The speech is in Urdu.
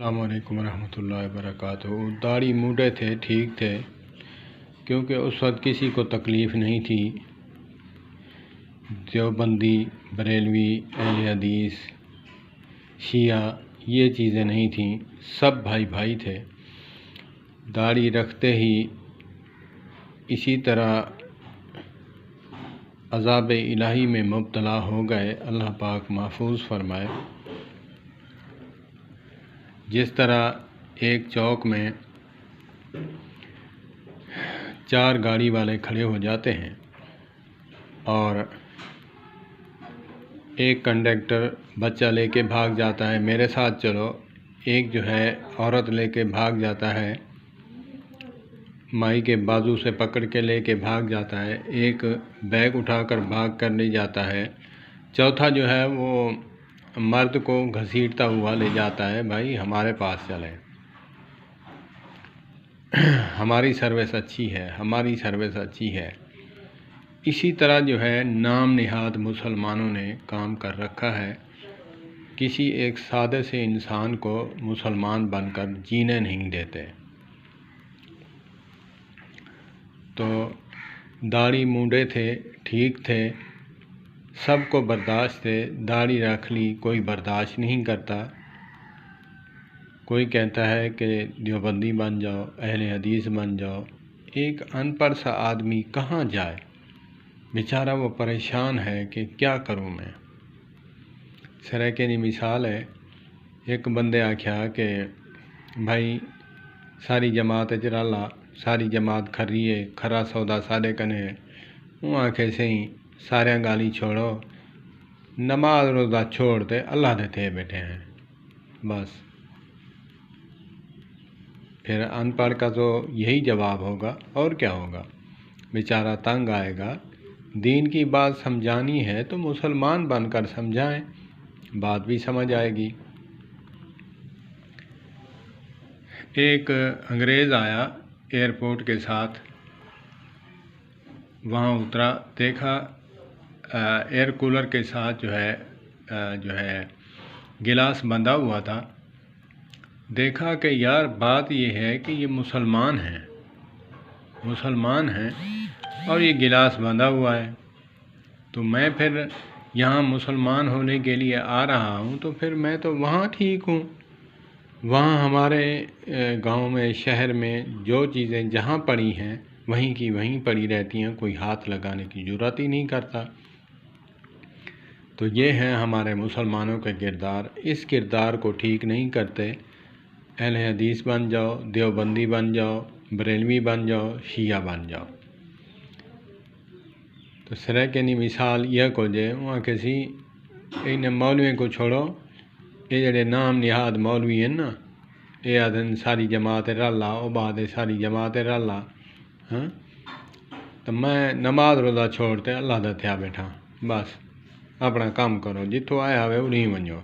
السلام علیکم ورحمۃ اللہ وبرکاتہ۔ داڑھی موڑے تھے، ٹھیک تھے، کیونکہ اس وقت کسی کو تکلیف نہیں تھی۔ دیوبندی، بریلوی، اہل حدیث، شیعہ، یہ چیزیں نہیں تھیں، سب بھائی بھائی تھے۔ داڑھی رکھتے ہی اسی طرح عذاب الہی میں مبتلا ہو گئے، اللہ پاک محفوظ فرمائے۔ جس طرح ایک چوک میں 4 گاڑی والے کھڑے ہو جاتے ہیں اور ایک کنڈکٹر بچہ لے کے بھاگ جاتا ہے، میرے ساتھ چلو، ایک جو ہے عورت لے کے بھاگ جاتا ہے، مائی کے بازو سے پکڑ کے لے کے بھاگ جاتا ہے، ایک بیگ اٹھا کر بھاگ کر لے جاتا ہے، چوتھا جو ہے وہ مرد کو گھسیٹتا ہوا لے جاتا ہے، بھائی ہمارے پاس چلیں، ہماری سروس اچھی ہے، ہماری سروس اچھی ہے۔ اسی طرح جو ہے نام نہاد مسلمانوں نے کام کر رکھا ہے، کسی ایک سادے سے انسان کو مسلمان بن کر جینے نہیں دیتے۔ تو داڑھی مونڈے تھے، ٹھیک تھے، سب کو برداشت تھے، داڑھی رکھ لی کوئی برداشت نہیں کرتا۔ کوئی کہتا ہے کہ دیوبندی بن جاؤ، اہل حدیث بن جاؤ، ایک ان پڑھ سا آدمی کہاں جائے؟ بیچارہ وہ پریشان ہے کہ کیا کروں میں۔ سرکے دی مثال ہے، ایک بندے آکھیا کہ بھائی ساری جماعت چرالا، ساری جماعت کھری ہے، کھرا سودا سادے کنے ہے، وہ آکھے سہیں سارے گالی چھوڑو، نماز روزہ چھوڑتے اللہ دے تھے بیٹھے ہیں، بس۔ پھر ان پڑھ کا تو یہی جواب ہوگا، اور کیا ہوگا؟ بیچارہ تنگ آئے گا۔ دین کی بات سمجھانی ہے تو مسلمان بن کر سمجھائیں، بات بھی سمجھ آئے گی۔ ایک انگریز آیا ایئرپورٹ کے ساتھ، وہاں اترا، دیکھا ایئر کولر کے ساتھ جو ہے گلاس بندھا ہوا تھا، دیکھا کہ یار بات یہ ہے کہ یہ مسلمان ہیں اور یہ گلاس بندھا ہوا ہے، تو میں پھر یہاں مسلمان ہونے کے لیے آ رہا ہوں، تو پھر میں تو وہاں ٹھیک ہوں، وہاں ہمارے گاؤں میں، شہر میں جو چیزیں جہاں پڑی ہیں وہیں کی وہیں پڑی رہتی ہیں، کوئی ہاتھ لگانے کی جرات ہی نہیں کرتا۔ تو یہ ہیں ہمارے مسلمانوں کے کردار، اس کردار کو ٹھیک نہیں کرتے۔ اہل حدیث بن جاؤ، دیوبندی بن جاؤ، بریلوی بن جاؤ، شیعہ بن جاؤ۔ تو سرکے دی مثال یہ کو جے وہاں کسی ان مولوی کو چھوڑو، یہ جڑے نام نہاد مولوی ہیں نا، یہ آدھن ساری جماعت رلا، وہ بعد ساری جماعت رلا، ہاں، تو میں نماز روزہ چھوڑتے اللہ دا تھیا بیٹھا، بس اپنا کام کرو، جتوں آیا ہوئے انہیں ونجو۔